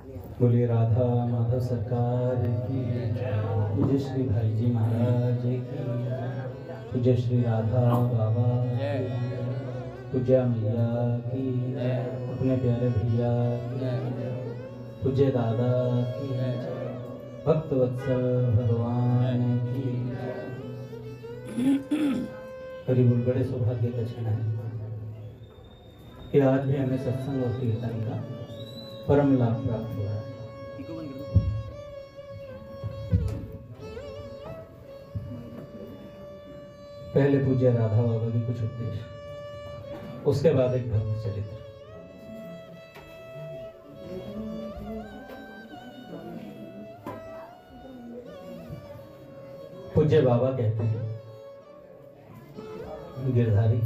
बोलिए राधा माधव सरकार की, पूज्य श्री भाई जी महाराज की, पूज्य श्री राधा बाबा, पूज्य मैया की, अपने प्यारे भैया की, पूज्य दादा की, भक्त वत्सल भगवान की। हरिबोल। बड़े सौभाग्य का क्षण है कि आज भी हमें सत्संग और कीर्तन का परम लाभ प्राप्त हुआ है। पहले पूज्य राधा बाबा की कुछ उपदेश, उसके बाद एक भक्त चरित्र। पूज्य बाबा कहते हैं, गिरधारी,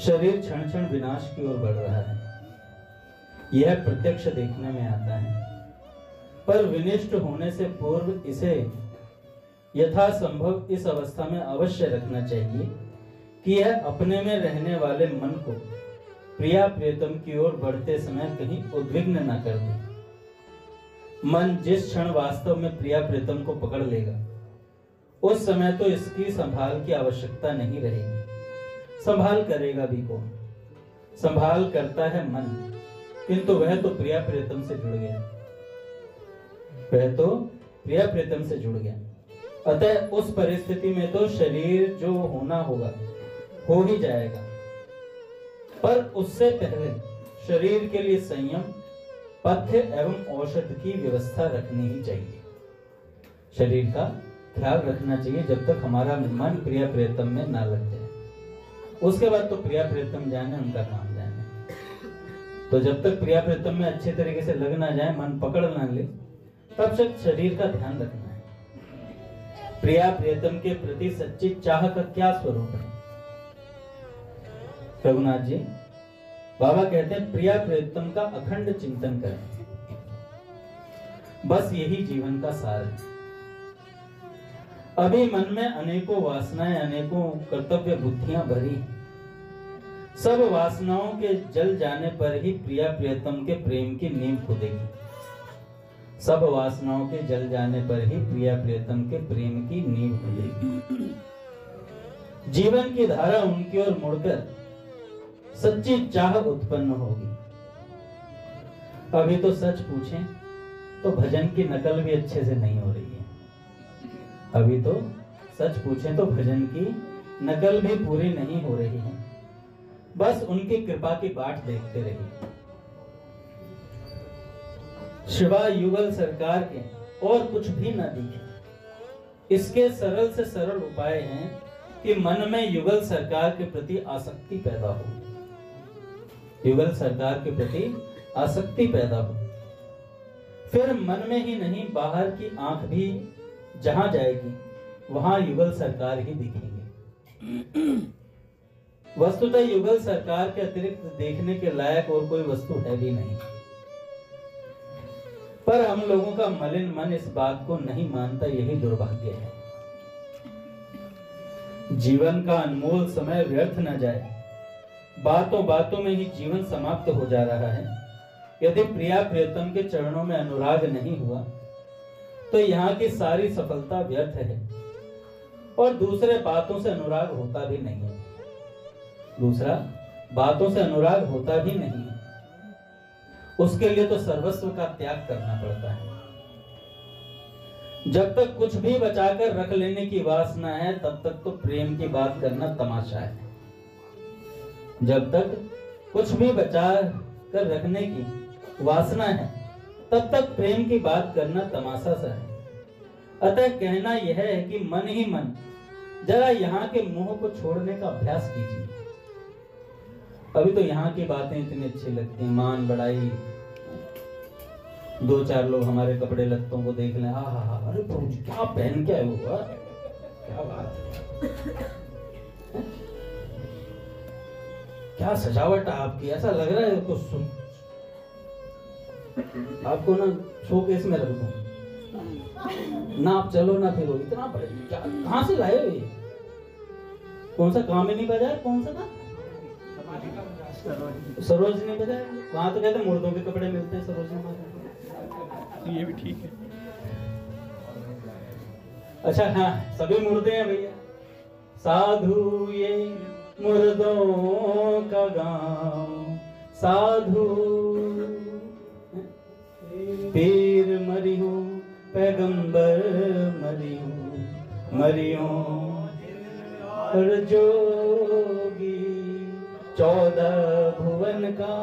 शरीर क्षण क्षण विनाश की ओर बढ़ रहा है, यह प्रत्यक्ष देखने में आता है, पर विनिष्ट होने से पूर्व इसे यथासंभव इस अवस्था में अवश्य रखना चाहिए कि यह अपने में रहने वाले मन को प्रिया प्रियतम की ओर बढ़ते समय कहीं उद्विग्न न कर दे। मन जिस क्षण वास्तव में प्रिया प्रियतम को पकड़ लेगा, उस समय तो इसकी संभाल की आवश्यकता नहीं रहेगी। संभाल करेगा भी कौन? संभाल करता है मन, किंतु वह तो प्रिया प्रियतम से जुड़ गया, वह तो प्रिया प्रियतम से जुड़ गया। अतः उस परिस्थिति में तो शरीर जो होना होगा हो ही जाएगा, पर उससे पहले शरीर के लिए संयम, पथ्य एवं औषध की व्यवस्था रखनी ही चाहिए। शरीर का ख्याल रखना चाहिए जब तक हमारा मन प्रिया प्रियतम में ना लग जाए। उसके बाद तो प्रिया प्रियतम जाने, उनका काम जाने। तो जब तक प्रिया प्रियतम में अच्छे तरीके से लग ना जाए, मन पकड़ ना ले, तब तक शरीर का ध्यान रखना है। प्रिया प्रियतम के प्रति सच्ची चाह का क्या स्वरूप है? रघुनाथ जी बाबा कहते हैं, प्रिया प्रियतम का अखंड चिंतन करें, बस यही जीवन का सार है। अभी मन में अनेकों वासनाएं, अनेकों कर्तव्य बुद्धियां भरी, सब वासनाओं के जल जाने पर ही प्रिया प्रियतम के प्रेम की नींव खुदेगी। सब वासनाओं के जल जाने पर ही प्रिया प्रियतम के प्रेम की नींव खुदेगी। जीवन की धारा उनकी ओर मुड़कर सच्ची चाह उत्पन्न होगी। अभी तो सच पूछें तो भजन की नकल भी अच्छे से नहीं हो रही है। अभी तो सच पूछें तो भजन की नकल भी पूरी नहीं हो रही है। बस उनकी कृपा की बाट देखते रहिए। शिवा युगल सरकार के और कुछ भी न दिखे, इसके सरल से सरल उपाय हैं कि मन में युगल सरकार के प्रति आसक्ति पैदा हो। युगल सरकार के प्रति आसक्ति पैदा हो, फिर मन में ही नहीं बाहर की आंख भी जहां जाएगी वहां युगल सरकार ही दिखेंगे। वस्तुतः युगल सरकार के अतिरिक्त देखने के लायक और कोई वस्तु है भी नहीं, पर हम लोगों का मलिन मन इस बात को नहीं मानता, यही दुर्भाग्य है। जीवन का अनमोल समय व्यर्थ न जाए, बातों बातों में ही जीवन समाप्त हो जा रहा है। यदि प्रिया प्रियतम के चरणों में अनुराग नहीं हुआ तो यहाँ की सारी सफलता व्यर्थ है, और दूसरे बातों से अनुराग होता भी नहीं है। दूसरा बातों से अनुराग होता भी नहीं है, उसके लिए तो सर्वस्व का त्याग करना पड़ता है। जब तक कुछ भी बचाकर रख लेने की वासना है, तब तक तो प्रेम की बात करना तमाशा है। जब तक कुछ भी बचा कर रखने की वासना है, तब तक प्रेम की बात करना तमाशा सा है। अतः कहना यह है कि मन ही मन जरा यहाँ के मोह को छोड़ने का अभ्यास कीजिए। अभी तो यहाँ की बातें इतनी अच्छी लगती हैं, मान बढ़ाई, दो चार लोग हमारे कपड़े लत्तों को देख लें, हाँ, अरे प्रभु जी क्या पहन के आए हो, क्या बात है, क्या सजावट है आपकी, ऐसा लग रहा है कुछ आपको ना शोकेस में रख दूं ना, आप चलो ना फिरो, इतना बड़े क्या, कहाँ से लाए हो ये? कौन सा कामिनी बाजार, कौन सा था? सरोजनी बाजार, वहां तो कहते हैं मुर्दों के कपड़े मिलते हैं सरोजनी बाजार। ये भी ठीक है। अच्छा हाँ, सभी मुर्दे हैं भैया। साधु ये मुर्दों का गांव, साधु पीर मरी हूँ, पैगंबर मरी हूँ, मरी हूँ और जोगी 14 भुवन का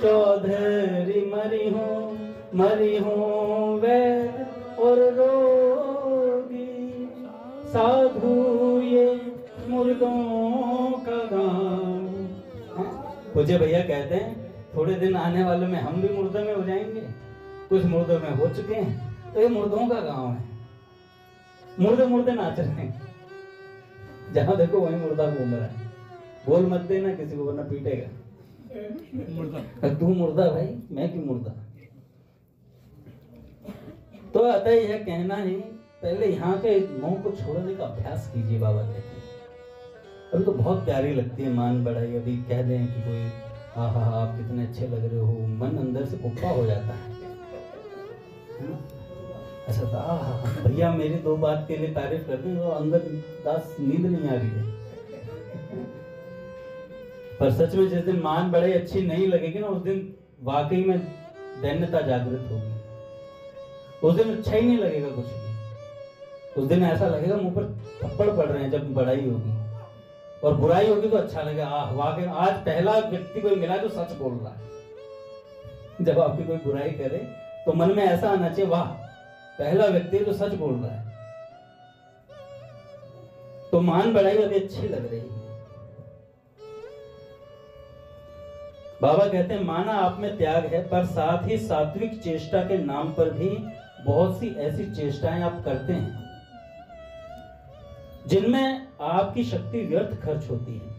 चौधरी मरी हूँ वैद और रोगी। साधु ये मुर्दों का गांव। पूज्य भैया कहते हैं थोड़े दिन आने वाले में हम भी मुर्दों में हो जाएंगे, कुछ मुर्दों में हो चुके हैं, तो ये मुर्दों का गांव है। मुर्दे मुर्दे नाच रहे हैं, जहां देखो वहीं मुर्दा घूम रहा है। बोल मत देना किसी को वरना पीटेगा। मुर्दा तू मुर्दा भाई, मैं क्यों मुर्दा। तो अतः यह कहना है पहले यहाँ के मोह को छोड़ने का अभ्यास कीजिए। बाबा कहते हैं अभी तो बहुत प्यारी लगती है मान बढ़ाई। अभी कह दें कि कोई हाँ हाँ आप कितने अच्छे लग रहे हो, मन अंदर से पुप्पा हो जाता है। ऐसा था भैया मेरी 2 बात के लिए तारीफ कर दी, वो अंदर दास नींद नहीं आ रही है। पर सच में जिस दिन मान बढ़ाई अच्छी नहीं लगेगी ना, उस दिन वाकई में दैन्यता जागृत होगी। उस दिन अच्छा ही नहीं लगेगा कुछ भी। उस दिन ऐसा लगेगा मुंह पर थप्पड़ पड़ रहे हैं जब बड़ाई होगी, और बुराई होगी तो अच्छा लगेगा। वाकई आज पहला व्यक्ति कोई मिला जो सच बोल रहा है। जब आपकी कोई बुराई करे तो मन में ऐसा आना चाहिए, वाह पहला व्यक्ति जो सच बोल रहा है। तो मान बढ़ाई अभी अच्छी लग रही है। बाबा कहते हैं माना आप में त्याग है, पर साथ ही सात्विक चेष्टा के नाम पर भी बहुत सी ऐसी चेष्टाएं आप करते हैं जिनमें आपकी शक्ति व्यर्थ खर्च होती है।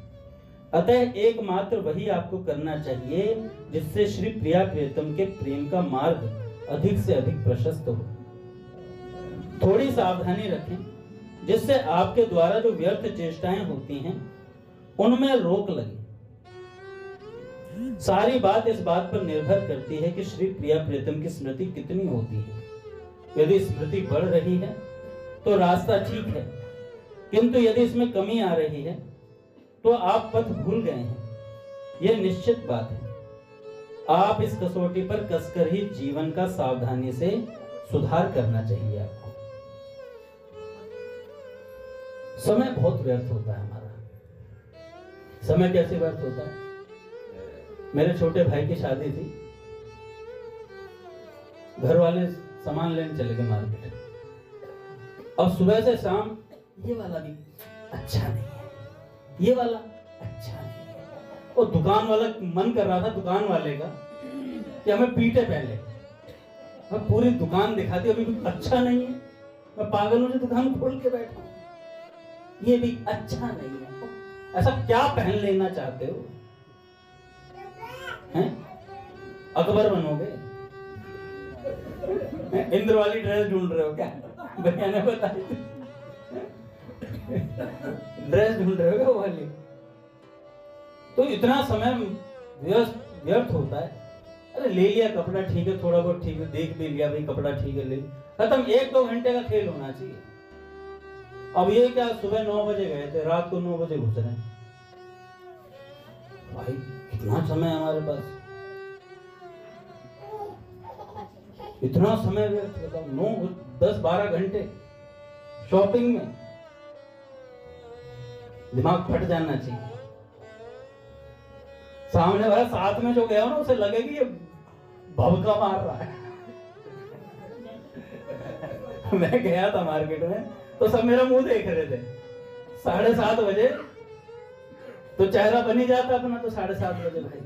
अतः एकमात्र वही आपको करना चाहिए जिससे श्री प्रिया प्रियतम के प्रेम का मार्ग अधिक से अधिक प्रशस्त हो। थोड़ी सावधानी रखें जिससे आपके द्वारा जो व्यर्थ चेष्टाएं होती हैं उनमें रोक लगे। सारी बात इस बात पर निर्भर करती है कि श्री प्रिया प्रियतम की स्मृति कितनी होती है। यदि स्मृति बढ़ रही है तो रास्ता ठीक है, किंतु यदि इसमें कमी आ रही है तो आप पथ भूल गए हैं, यह निश्चित बात है। आप इस कसौटी पर कसकर ही जीवन का सावधानी से सुधार करना चाहिए आपको। समय बहुत व्यर्थ होता है हमारा। समय कैसे व्यर्थ होता है? मेरे छोटे भाई की शादी थी, घर वाले सामान लेने चले गए मार्केट, और सुबह से शाम ये वाला भी अच्छा नहीं है, ये वाला अच्छा नहीं है। और दुकान वाला मन कर रहा था दुकान वाले का कि हमें पीटे पहले, मैं पूरी दुकान दिखाती, अभी भी अच्छा नहीं है। मैं पागल हूं जो दुकान खोल के बैठा, ये भी अच्छा नहीं है। ऐसा क्या पहन लेना चाहते हो? हैं? अकबर बनोगे? इंद्र वाली ड्रेस ढूंढ रहे हो क्या? भैया ने बताई ड्रेस ढूंढ रहे हो क्या वो वाली? तो इतना समय व्यर्थ होता है। अरे ले लिया कपड़ा ठीक है, थोड़ा बहुत ठीक है, देख भी लिया भाई कपड़ा ठीक है, ले खत्म। 1-2 घंटे का खेल होना चाहिए। अब ये क्या, सुबह 9 बजे गए थे, रात को 9 बजे घुस रहे हैं। भाई कितना समय है हमारे पास, इतना समय व्यर्थ, बताओ 9-10-12 घंटे शॉपिंग में। दिमाग फट जाना चाहिए। सामने वाला साथ में जो गया ना उसे लगेगी ये भभका मार रहा है। मैं गया था मार्केट में तो सब मेरा मुंह देख रहे थे। 7:30 बजे तो चेहरा बन ही जाता अपना, तो 7:30 बजे भाई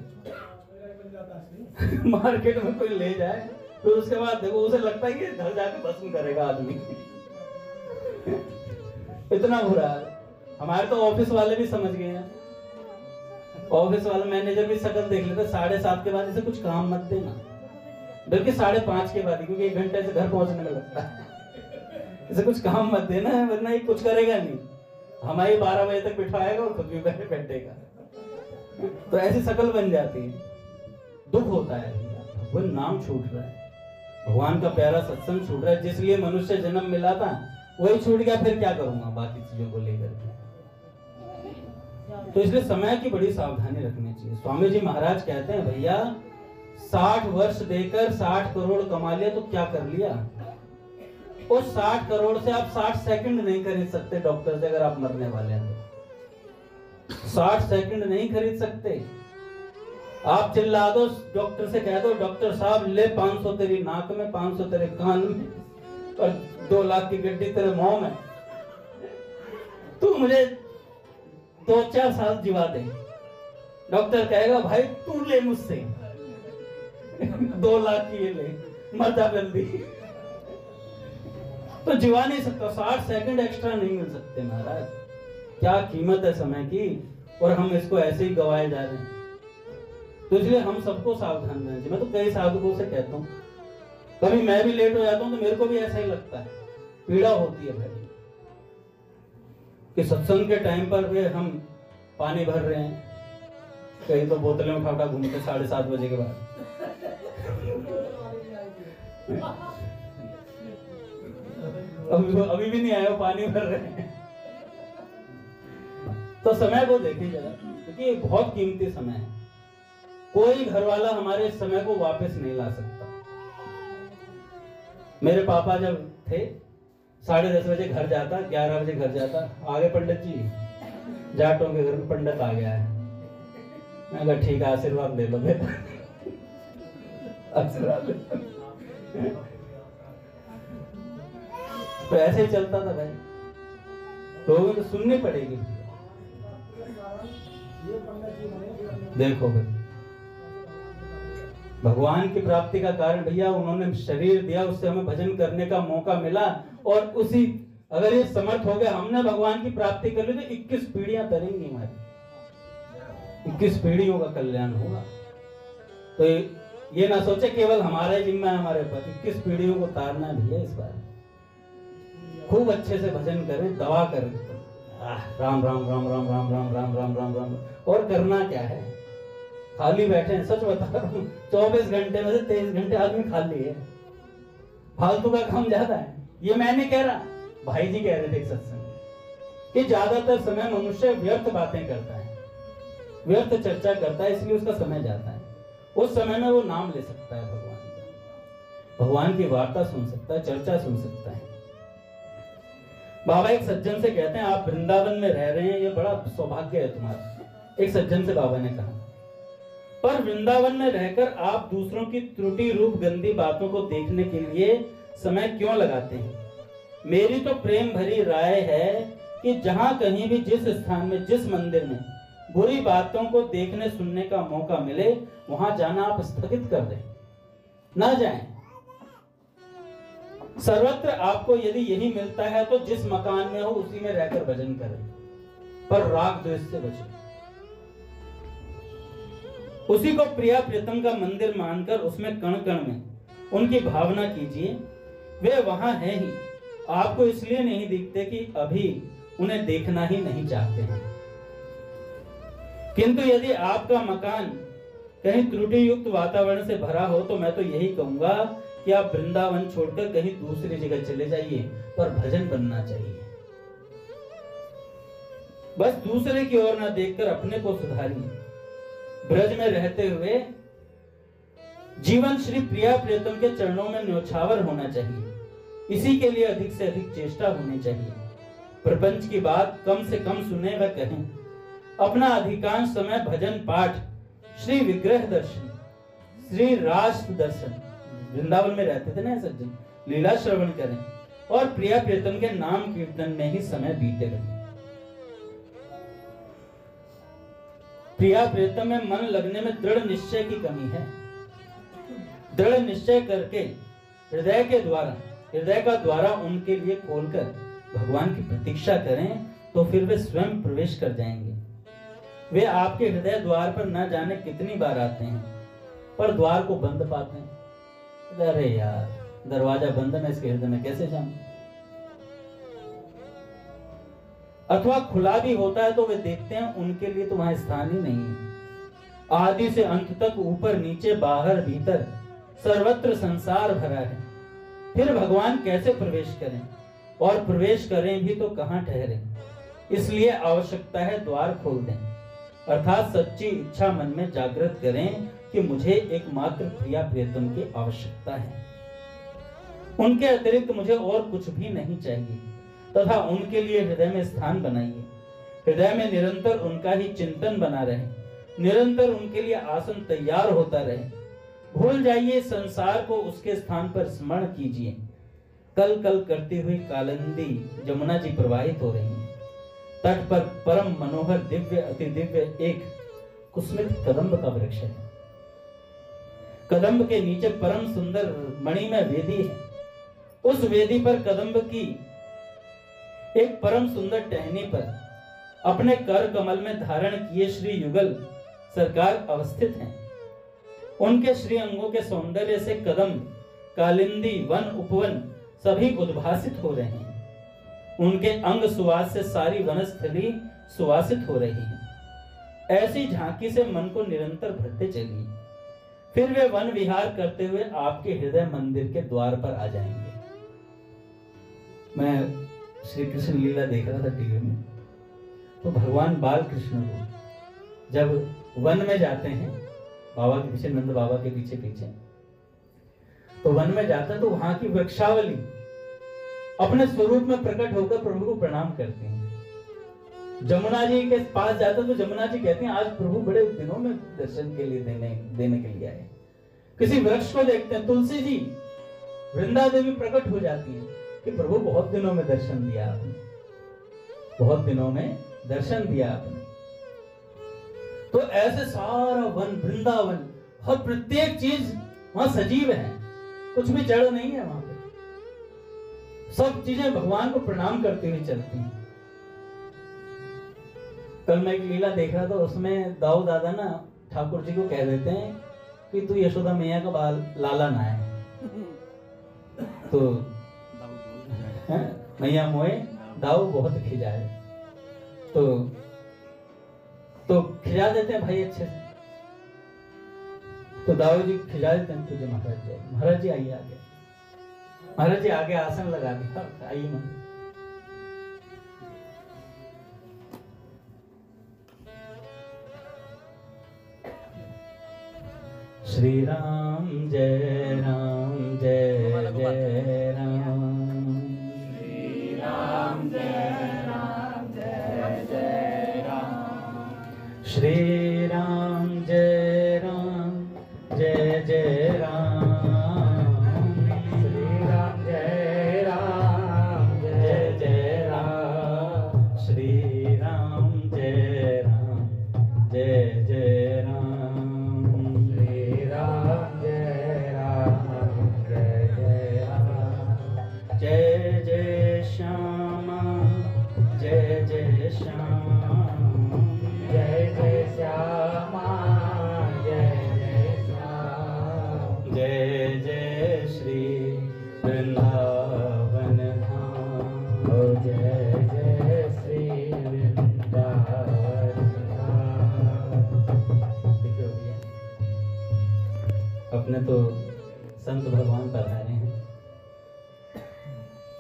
मार्केट में कोई ले जाए तो उसके बाद देखो उसे लगता है कि घर जाके भस्म करेगा आदमी। इतना बुरा है। हमारे तो ऑफिस वाले भी समझ गए हैं, ऑफिस वाला मैनेजर भी शक्ल देख लेता। 7:30 के बाद इसे कुछ काम मत देना, बल्कि 5:30 के बाद, क्योंकि 1 घंटे से घर पहुंचने में लगता है। इसे कुछ काम मत देना है, वरना ये कुछ करेगा नहीं। हमारी 12 बजे तक बिठाएगा और खुद भी बैठेगा। तो ऐसी शक्ल बन जाती है, दुख होता है भैया। भगवान नाम छूट रहा है, भगवान का प्यारा सत्संग छूट रहा है, जिसलिए मनुष्य जन्म मिला था वही छूट गया, फिर क्या करूंगा बाकी चीजों को लेकर के। तो इसलिए समय की बड़ी सावधानी रखनी चाहिए। स्वामी जी महाराज कहते हैं भैया 60 वर्ष देकर 60 करोड़ कमा लिया तो क्या कर लिया। उस 60 करोड़ से आप 60 सेकंड नहीं खरीद सकते डॉक्टर से, अगर आप मरने वाले हैं तो 60 सेकंड नहीं खरीद सकते। आप चिल्ला दो, डॉक्टर से कह दो डॉक्टर साहब ले 500 तेरी नाक में, 500 तेरे कान में और 2 लाख की गड्डी तेरे मुंह में, तू मुझे 2-4 साल जीवा दे। डॉक्टर कहेगा भाई तू ले मुझसे 2 लाख की ये ले, मर जा जल्दी। तो जीवा नहीं सकता, 60 सेकंड एक्स्ट्रा नहीं मिल सकते महाराज। क्या कीमत है समय की, और हम इसको ऐसे ही गवाए जा रहे हैं। तो इसलिए हम सबको सावधान रहना चाहिए। मैं तो कई साधकों से कहता हूँ, कभी मैं भी लेट हो जाता हूँ तो मेरे को भी ऐसा ही लगता है, पीड़ा होती है भाई कि सत्संग के टाइम पर भी हम पानी भर रहे हैं, कहीं तो बोतलें उठा उठा घूमते 7:30 बजे के बाद। अभी भी नहीं आया, पानी भर रहे हैं। तो समय को देखिए जरा, क्योंकि ये बहुत कीमती समय है। कोई घर वाला हमारे समय को वापस नहीं ला सकता। मेरे पापा जब थे 10:30 बजे घर जाता, 11 बजे घर जाता, आगे पंडित जी जाटों के घर में पंडित आ गया है। मैं कहा ठीक है आशीर्वाद ले लो बेटा, आशीर्वाद ले लो। तो ऐसे ही चलता था भाई, लोगों को सुननी पड़ेगी। देखो भाई भगवान की प्राप्ति का कारण भैया उन्होंने शरीर दिया, उससे हमें भजन करने का मौका मिला, और उसी अगर ये समर्थ हो गया हमने भगवान की प्राप्ति कर ली तो 21 पीढ़ियां तरेंगी हमारी, 21 पीढ़ियों का कल्याण होगा। तो ये ना सोचे केवल हमारा ही जिम्मा है हमारे ऊपर, 21 पीढ़ियों को तारना है भैया। इस बार खूब अच्छे से भजन करें, दवा करें, राम राम राम राम राम राम राम राम राम राम। और करना क्या है, खाली बैठे हैं, सच बता रहा हूँ 24 घंटे में से 23 घंटे आदमी खाली है, फालतू का काम ज्यादा है। ये मैं नहीं कह रहा, भाई जी कह रहे थे सत्संग कि ज्यादातर समय मनुष्य व्यर्थ बातें करता है, व्यर्थ चर्चा करता है, इसलिए उसका समय जाता है। उस समय में वो नाम ले सकता है भगवान का, भगवान की वार्ता सुन सकता है, चर्चा सुन सकता है। बाबा एक सज्जन से कहते हैं आप वृंदावन में रह रहे हैं, ये बड़ा सौभाग्य है तुम्हारा। एक सज्जन से बाबा ने कहा, पर वृंदावन में रहकर आप दूसरों की त्रुटि रूप गंदी बातों को देखने के लिए समय क्यों लगाते हैं? मेरी तो प्रेम भरी राय है कि जहां कहीं भी, जिस स्थान में, जिस मंदिर में बुरी बातों को देखने सुनने का मौका मिले, वहां जाना आप स्थगित कर दें, ना जाएं। सर्वत्र आपको यदि यही मिलता है तो जिस मकान में हो उसी में रहकर भजन करें, पर राग द्वेष से बचें। उसी को प्रिया प्रीतम का मंदिर मानकर उसमें कण कण में उनकी भावना कीजिए। वे वहां हैं ही, आपको इसलिए नहीं दिखते कि अभी उन्हें देखना ही नहीं चाहते हैं। किंतु यदि आपका मकान कहीं त्रुटि युक्त वातावरण से भरा हो तो मैं तो यही कहूंगा कि आप वृंदावन छोड़कर कहीं दूसरी जगह चले जाइए, पर भजन बनना चाहिए। बस दूसरे की ओर ना देखकर अपने को सुधारिए। ब्रज में रहते हुए जीवन श्री प्रिया प्रीतम के चरणों में न्योछावर होना चाहिए। इसी के लिए अधिक से अधिक चेष्टा होनी चाहिए। प्रपंच की बात कम से कम सुने व कहें। अपना अधिकांश समय भजन पाठ, श्री विग्रह दर्शन, श्री रास दर्शन, वृंदावन में रहते थे ना सज्जन, लीला श्रवण करें और प्रिया प्रीतम के नाम कीर्तन में ही समय बीते रहे। प्रिया प्रीतम में मन लगने में दृढ़ निश्चय की कमी है। दृढ़ निश्चय करके हृदय का द्वारा उनके लिए खोलकर भगवान की प्रतीक्षा करें तो फिर वे स्वयं प्रवेश कर जाएंगे। वे आपके हृदय द्वार पर न जाने कितनी बार आते हैं, पर द्वार को बंद पाते हैं। अरे यार, दरवाजा बंद है, मैं इसके हृदय में कैसे जाऊं? अथवा खुला भी होता है तो वे देखते हैं उनके लिए तो वहां स्थान ही नहीं है। आदि से अंत तक, ऊपर नीचे बाहर भीतर सर्वत्र संसार भरा है। फिर भगवान कैसे प्रवेश करें, और प्रवेश करें भी तो कहां ठहरे। इसलिए आवश्यकता है द्वार खोल दें, अर्थात सच्ची इच्छा मन में जागृत करें कि मुझे एकमात्र प्रिया प्रियतम की आवश्यकता है, उनके अतिरिक्त मुझे और कुछ भी नहीं चाहिए। तथा उनके लिए हृदय में स्थान बनाइए, हृदय में निरंतर उनका ही चिंतन बना रहे, निरंतर उनके लिए आसन तैयार होता रहे। भूल जाइए संसार को, उसके स्थान पर स्मरण कीजिए। कल कल करती हुई कालिंदी जमुना जी प्रवाहित हो रही है। तट पर परम मनोहर दिव्य अति दिव्य एक कुसुमित कदम्ब का वृक्ष है। कदम्ब के नीचे परम सुंदर मणिमय वेदी है। उस वेदी पर कदम्ब की एक परम सुंदर टहनी पर अपने कर कमल में धारण किए श्री युगल सरकार अवस्थित हैं। उनके श्री अंगों के सौंदर्य से कदम्ब, कालिंदी, वन उपवन सभी उद्भासित हो रहे हैं। उनके अंग सुवास से सारी वनस्थली सुवासित हो रही है। ऐसी झांकी से मन को निरंतर भरते चलिए, फिर वे वन विहार करते हुए आपके हृदय मंदिर के द्वार पर आ जाएंगे। मैं श्री कृष्ण लीला देख रहा था टीवी में, तो भगवान बाल कृष्ण को जब वन में जाते हैं, बाबा के पीछे, नंद बाबा के पीछे पीछे, तो वन में जाता है तो वहां की वृक्षावली अपने स्वरूप में प्रकट होकर प्रभु को प्रणाम करते हैं। जमुना जी के पास जाता तो जमुना जी कहते हैं आज प्रभु बड़े दिनों में दर्शन के लिए देने के लिए आए। किसी वृक्ष को देखते हैं, तुलसी जी, वृंदा देवी प्रकट हो जाती है कि प्रभु बहुत दिनों में दर्शन दिया आपने, बहुत दिनों में दर्शन दिया आपने। तो ऐसे सारा वन, वृंदावन, हर प्रत्येक चीज वहां सजीव है, कुछ भी जड़ नहीं है वहां पे। सब चीजें भगवान को प्रणाम करते हुए चलती हैं। कल मैं एक लीला देख रहा था, उसमें दाऊ दादा ना ठाकुर जी को कह देते हैं कि तू यशोदा मैया का बाल लाला ना है, तो मैया मोए दाऊ बहुत खिजाए, तो खिजा देते हैं भाई अच्छे से। तो दाऊ जी खिजा देते हैं, तुझे महाराज जी, महाराज जी आइए आगे, महाराज जी आगे आसन लगा दिया, आइए महाराज। श्री राम जय राम जय जय राम, श्री राम जय राम जय जय राम, श्री राम जय राम जय जय राम, श्री राम जय राम जय जय राम, श्री राम जय राम जय जय राम, श्री राम जय राम जय जय राम, जय जय श्यामा जय जय श्याम, जय जय श्यामा जय जय श्याम, जय जय श्री वृंदावन धाम, जय जय श्री वृंदावन धाम। देखिए भैया, अपने तो संत भगवान पधारे हैं,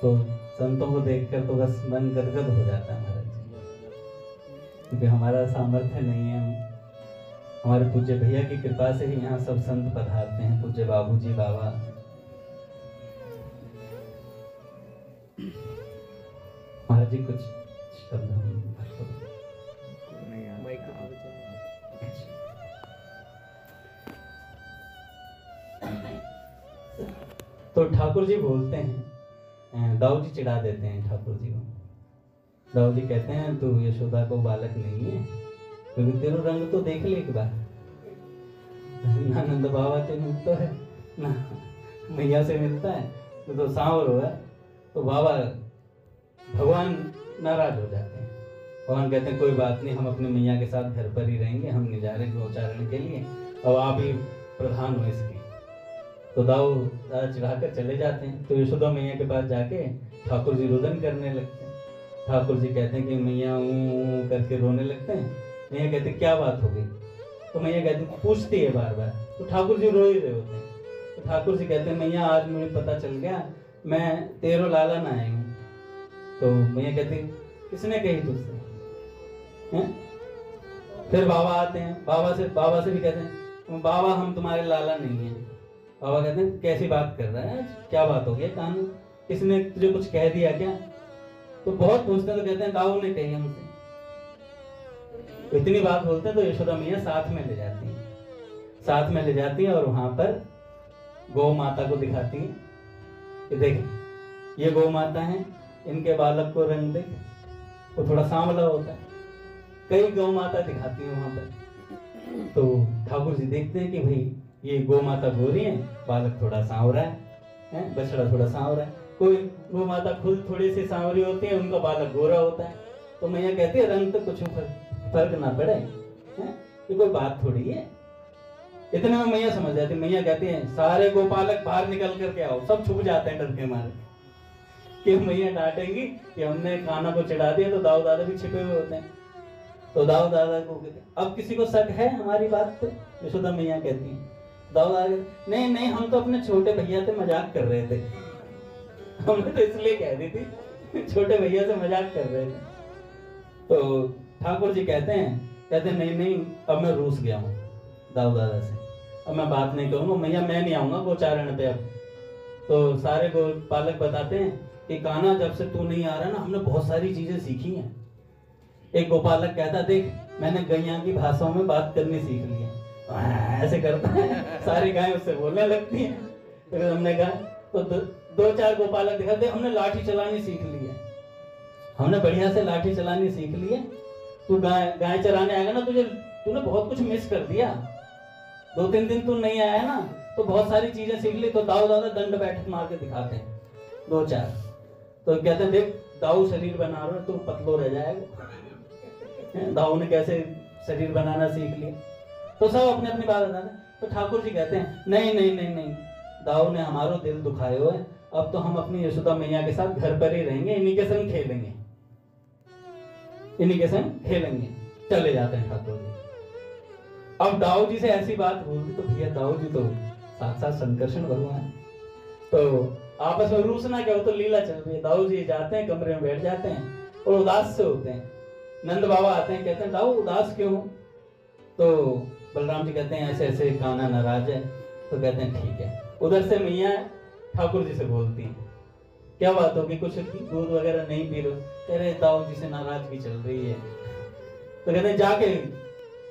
तो संतों को देखकर तो बस मन गदगद हो जाता है महाराज जी, क्योंकि हमारा सामर्थ्य नहीं है। हमारे पूज्य भैया की कृपा से ही यहाँ सब संत पधारते हैं, पूज्य बाबूजी बाबा। महाराज जी कुछ शब्द तो ठाकुर जी बोलते हैं, दाऊ जी चिढ़ा देते हैं ठाकुर जी को। दाऊ जी कहते हैं तू यशोदा को बालक नहीं है, क्योंकि तेरा रंग तो देख ले एक बार, ना नंद बाबा से मिलता है ना मैया से मिलता है, तो सांवर हुआ। तो बाबा भगवान नाराज हो जाते हैं। भगवान कहते हैं कोई बात नहीं, हम अपनी मैया के साथ घर पर ही रहेंगे, हम नहीं जा रहे गोचारण के लिए, अब आप ही प्रधान हो इसकी। तो दाऊ चिढ़ाकर चले जाते हैं। तो यशोदा मैया के पास जाके ठाकुर जी रुदन करने लगते हैं। ठाकुर जी कहते हैं कि मैया ऊँ करके रोने लगते हैं। मैया कहते क्या बात हो गई? तो मैया कहती पूछती है बार बार, तो ठाकुर जी रो ही रहे होते हैं। तो ठाकुर जी कहते हैं मैया आज मुझे पता चल गया मैं तेरो लाला ना आई हूँ। तो मैया कहती किसने कही तुझसे? फिर बाबा आते हैं, बाबा से भी कहते हैं बाबा हम तुम्हारे लाला नहीं हैं। बाबा कहते हैं कैसी बात कर रहा है, क्या बात हो गई, कानू किसने तुझे कुछ कह दिया क्या? तो बहुत पूछते हैं तो कहते हैं दाऊ ने कही हमसे। तो इतनी बात बोलते हैं तो यशोदा मैया साथ में ले जाती हैं, साथ में ले जाती है और वहां पर गौ माता को दिखाती है कि देख ये गौ माता है, इनके बालक को रंग देख, वो थोड़ा सांवला होता है। कई गौ माता दिखाती है वहां पर। तो ठाकुर जी देखते हैं कि भाई ये गौ माता गोरी है, बालक थोड़ा सांवरा है, बछड़ा थोड़ा सांवरा है। कोई गौ माता खुद थोड़ी सी सांवरी होती है, उनका बालक गोरा होता है। तो मैया कहती है रंग तो कुछ फर्क ना पड़े, ये कोई बात थोड़ी है। इतने में मैया समझ जाती है। मैया कहती है सारे गोपालक बाहर निकल करके आओ। सब छुप जाते हैं डर के मारे कि मैया डांटेंगी कि हमने खाना को चढ़ा दिया। तो दाऊ दादा भी छिपे हुए होते हैं। तो दाऊ दादा को अब किसी को शक है हमारी बात पे? यशोदा मैया कहती है दाऊ दादा नहीं नहीं, हम तो अपने छोटे भैया से मजाक कर रहे थे, हमने तो इसलिए कह दी थी, छोटे भैया से मजाक कर रहे थे। तो ठाकुर जी कहते हैं नहीं नहीं, अब मैं रूस गया हूँ दाऊ दादा से, अब मैं बात नहीं करूंगा। मैया मैं नहीं आऊंगा गोचारण पे अब। तो सारे गोपालक बताते हैं कि कान्हा जब से तू नहीं आ रहा ना, हमने बहुत सारी चीजें सीखी हैं। एक गोपालक कहता देख मैंने गैया की भाषाओं में बात करनी सीख ली है, ऐसे करता है, सारी गायें उससे बोलने लगती हैं। तो हमने कहा तो दो चार गोपालक दिखाते हमने लाठी चलानी सीख ली है, हमने बढ़िया से लाठी चलानी सीख ली है। तू गाय चराने आएगा ना, तूने बहुत कुछ मिस कर दिया, 2-3 दिन तू नहीं आया ना, तो बहुत सारी चीजें सीख ली। तो दाऊ दादा दंड बैठक मार के दिखाते हैं 2-4। तो कहते देख दाऊ शरीर बना रहा है, तू पतलो रह जाएगा। दाऊ ने कैसे शरीर बनाना सीख लिया। तो सब अपने अपनी बात बताते हैं। तो ठाकुर जी कहते हैं नहीं नहीं नहीं नहीं, दाऊ ने हमारो दिल दुखाए हुए, अब तो हम अपनी यशोदा मैया के साथ घर पर ही रहेंगे, इन्हीं के संग खेलेंगे, इन्हीं के संग खेलेंगे। चले जाते हैं ठाकुर जी। अब दाऊ जी से ऐसी बात बोल दी तो भैया दाऊ जी तो साक्षात संकर्षण भगवान, तो आपस में रूसना क्या हो, तो लीला चल रही है। दाऊ जी जाते हैं कमरे में बैठ जाते हैं और उदास से होते हैं। नंद बाबा आते हैं, कहते हैं दाऊ उदास क्यों? तो बलराम जी कहते हैं ऐसे ऐसे कान्हा नाराज है। तो कहते हैं ठीक है। उधर से मैया ठाकुर जी से बोलती है क्या बात होगी, कुछ दूध वगैरह नहीं पी रहे? कह रहे दाऊ जी से नाराजगी चल रही है। तो कहते हैं जाके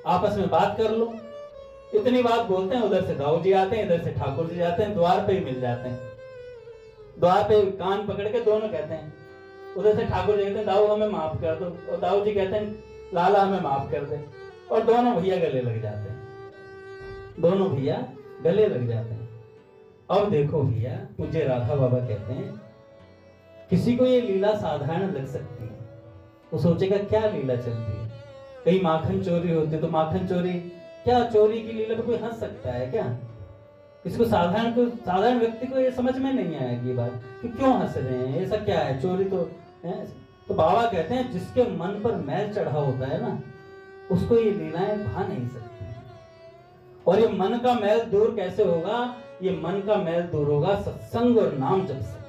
आपस में बात कर लो। इतनी बात बोलते हैं, उधर से दाऊ जी आते हैं, इधर से ठाकुर जी जाते हैं, द्वार पे ही मिल जाते हैं। द्वार पे कान पकड़ के दोनों कहते हैं, उधर से ठाकुर जी कहते हैं दाऊ हमें माफ कर दो, और दाऊ जी कहते हैं लाला हमें माफ कर दे, और दोनों भैया गले लग जाते हैं, दोनों भैया गले लग जाते हैं। अब देखो भैया, पूज्य राधा बाबा कहते हैं किसी को ये लीला साधारण लग सकती है, वो सोचेगा क्या लीला चलती है, कहीं माखन चोरी होती तो माखन चोरी, क्या चोरी की लीला पे कोई हंस सकता है क्या? किसी को साधारण व्यक्ति को ये समझ में नहीं आएगी ये बात कि क्यों हंस रहे हैं, ऐसा क्या है, चोरी तो है। तो बाबा कहते हैं जिसके मन पर मैल चढ़ा होता है ना, उसको ये लीलाएं भा नहीं सकती। और ये मन का मैल दूर कैसे होगा? ये मन का मैल दूर होगा सत्संग और नाम जप से।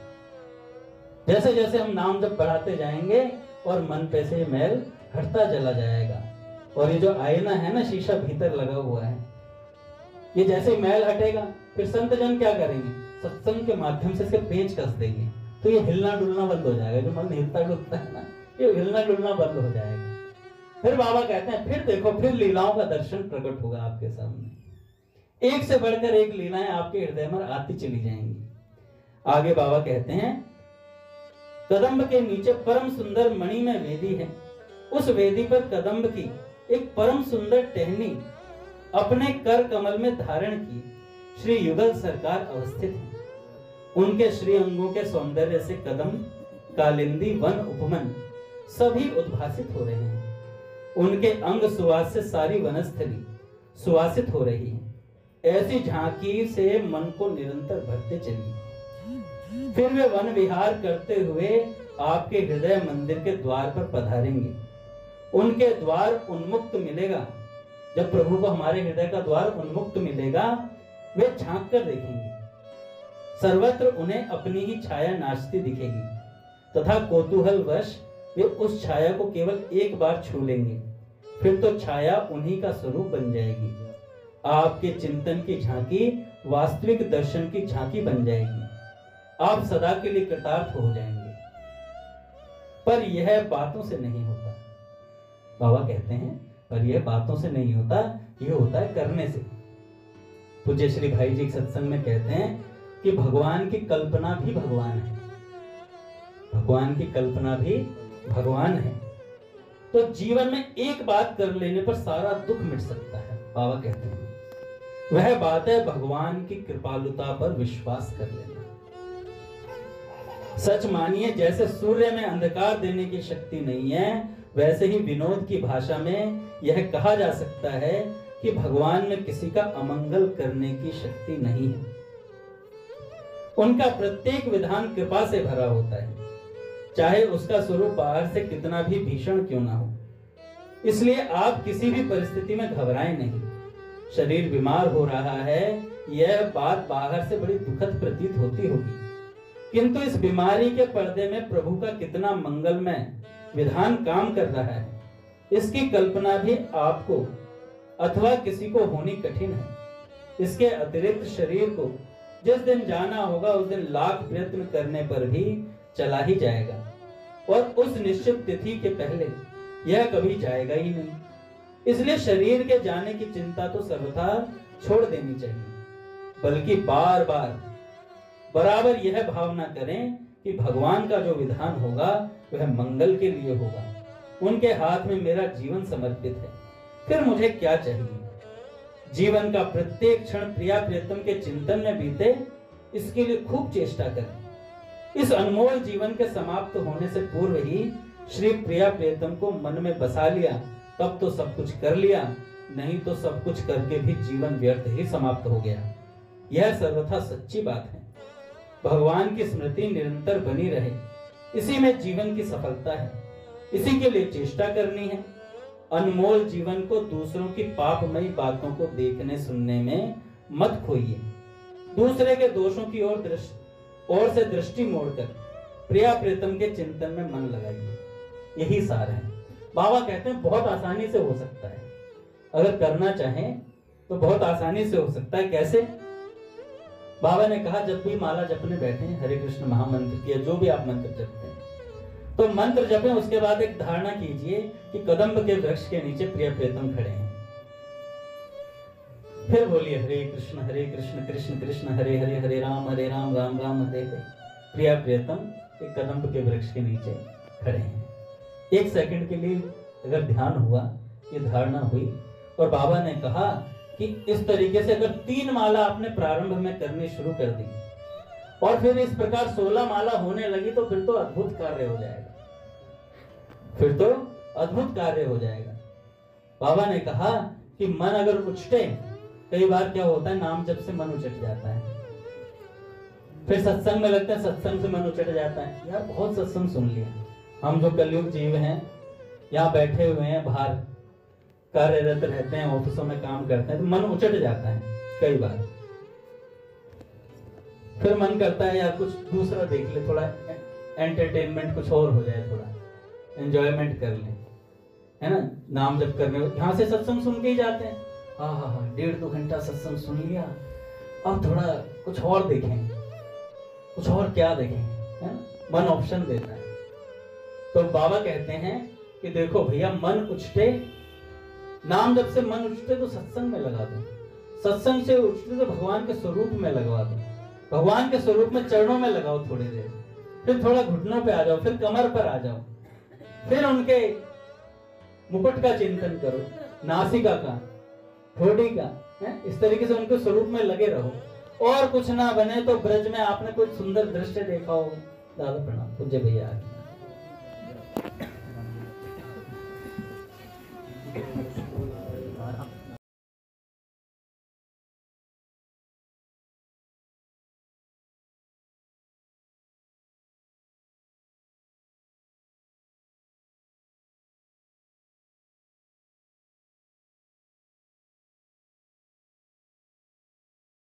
जैसे जैसे हम नाम जप बढ़ाते जाएंगे और मन पे से मैल हटता चला जाएगा। और ये जो आईना है ना, शीशा भीतर लगा हुआ है, ये जैसे मैल हटेगा फिर संत जन क्या करेंगे? सत्संग के माध्यम से इसके पेंच कस देंगे, तो ये हिलना डुलना बंद हो जाएगा। जो मन हिलता डुलता है ना, ये हिलना डुलना बंद हो जाएगा। फिर बाबा कहते हैं फिर देखो, फिर लीलाओं का दर्शन प्रकट होगा आपके सामने, एक से बढ़कर एक लीलाएं आपके हृदय में आती चली जाएंगी। आगे बाबा कहते हैं कदम्ब के नीचे परम सुंदर मणि में वेदी है, उस वेदी पर कदम्ब की एक परम सुंदर टहनी अपने कर कमल में धारण की श्री युगल सरकार अवस्थित है। उनके श्री अंगों के सौंदर्य से कदम्ब, कालिंदी, वन उपवन सभी उद्भासित हो रहे हैं। उनके अंग सुवास से सारी वनस्थली सुवासित हो रही है। ऐसी झांकी से मन को निरंतर भरते चलिए। फिर वे वन विहार करते हुए आपके हृदय मंदिर के द्वार पर पधारेंगे। उनके द्वार उन्मुक्त मिलेगा, जब प्रभु को हमारे हृदय का द्वार उन्मुक्त मिलेगा, वे झांक कर देखेंगे, सर्वत्र उन्हें अपनी ही छाया नाचती दिखेगी तथा कौतूहलवश वे उस छाया को केवल एक बार छू लेंगे, फिर तो छाया उन्हीं का स्वरूप बन जाएगी। आपके चिंतन की झांकी वास्तविक दर्शन की झांकी बन जाएगी। आप सदा के लिए कृतार्थ हो जाएंगे। पर यह बातों से नहीं होता। बाबा कहते हैं पर यह बातों से नहीं होता, यह होता है करने से। पूज्य श्री भाई जी सत्संग में कहते हैं कि भगवान की कल्पना भी भगवान है, भगवान की कल्पना भी भगवान है। तो जीवन में एक बात कर लेने पर सारा दुख मिट सकता है। बाबा कहते हैं वह बात है भगवान की कृपालुता पर विश्वास कर लेना। सच मानिए, जैसे सूर्य में अंधकार देने की शक्ति नहीं है, वैसे ही विनोद की भाषा में यह कहा जा सकता है कि भगवान में किसी का अमंगल करने की शक्ति नहीं है। उनका प्रत्येक विधान कृपा से भरा होता है, चाहे उसका स्वरूप बाहर से कितना भी भीषण क्यों ना हो। इसलिए आप किसी भी परिस्थिति में घबराएं नहीं। शरीर बीमार हो रहा है, यह बात बाहर से बड़ी दुखद प्रतीत होती होगी, किंतु इस बीमारी के पर्दे में प्रभु का कितना मंगलमय विधान काम कर रहा है, इसकी कल्पना भी आपको अथवा किसी को होनी कठिन है। इसके अतिरिक्त शरीर को जिस दिन जाना होगा उस दिन लाख प्रयत्न करने पर भी चला ही जाएगा, और उस निश्चित तिथि के पहले यह कभी जाएगा ही नहीं। इसलिए शरीर के जाने की चिंता तो सर्वथा छोड़ देनी चाहिए, बल्कि बार बार बराबर यह भावना करें कि भगवान का जो विधान होगा वह मंगल के लिए होगा। उनके हाथ में मेरा जीवन समर्पित है, फिर मुझे क्या चाहिए। जीवन का प्रत्येक क्षण प्रिया प्रियतम के चिंतन में बीते, इसके लिए खूब चेष्टा करें। इस अनमोल जीवन के समाप्त होने से पूर्व ही श्री प्रिया प्रियतम को मन में बसा लिया, तब तो सब कुछ कर लिया, नहीं तो सब कुछ करके भी जीवन व्यर्थ ही समाप्त हो गया। यह सर्वथा सच्ची बात है। भगवान की स्मृति निरंतर बनी रहे, इसी में जीवन की सफलता है, इसी के लिए चेष्टा करनी है। अनमोल जीवन को दूसरों की पापमयी बातों को देखने सुनने में मत खोइए। दूसरे के दोषों की ओर से दृष्टि मोड़कर प्रिया प्रीतम के चिंतन में मन लगाइए। यही सार है। बाबा कहते हैं बहुत आसानी से हो सकता है, अगर करना चाहें तो बहुत आसानी से हो सकता है। कैसे? बाबा ने कहा जब भी माला जपने बैठे, हरे कृष्ण महामंत्र किया, जो भी आप मंत्र जपते हैं, तो मंत्र जपें, उसके बाद एक धारणा कीजिए कि कदम्ब के वृक्ष के नीचे प्रिय प्रीतम खड़े हैं। फिर बोलिए हरे कृष्ण कृष्ण कृष्ण हरे हरे, हरे राम राम राम हरे हरे। प्रिय प्रीतम एक कदम्ब के वृक्ष के नीचे खड़े हैं। एक सेकंड के लिए अगर ध्यान हुआ, ये धारणा हुई, और बाबा ने कहा कि इस तरीके से अगर 3 माला आपने प्रारंभ में करनी शुरू कर दी और फिर इस प्रकार 16 माला होने लगी, तो फिर तो अद्भुत कार्य हो जाएगा, फिर तो अद्भुत कार्य हो जाएगा। बाबा ने कहा कि मन अगर उछटे, कई बार क्या होता है नाम जप से मन उचट जाता है, फिर सत्संग में लगता है सत्संग से मन उचट जाता है, यार बहुत सत्संग सुन लिया। हम जो कलयुग जीव हैं, यहाँ बैठे हुए हैं, बाहर कार्यरत रहते हैं, ऑफिसों में काम करते हैं, तो मन उचट जाता है कई बार। फिर मन करता है यार कुछ दूसरा देख ले, थोड़ा एंटरटेनमेंट कुछ और हो जाए, थोड़ा एंजॉयमेंट कर ले, है ना। नाम जप करने यहाँ से सत्संग सुन के ही जाते हैं, हाँ 1.5-2 घंटा सत्संग सुन लिया, अब थोड़ा कुछ और देखें, कुछ और क्या देखें, है ना। मन ऑप्शन देता है। तो बाबा कहते हैं कि देखो भैया, मन उछटे, नाम जब से मन उछटे तो सत्संग में लगा दो, सत्संग से उछटे तो भगवान के स्वरूप में लगवा दो, भगवान के स्वरूप में चरणों में लगाओ थोड़ी देर, फिर थोड़ा घुटनों पे आ जाओ, फिर कमर पर आ जाओ, फिर उनके मुकुट का चिंतन करो, नासिका का, ठोड़ी का, है? इस तरीके से उनके स्वरूप में लगे रहो। और कुछ ना बने तो ब्रज में आपने कोई सुंदर दृश्य देखा होगा। दादा प्रणाम, पूज्य भैया।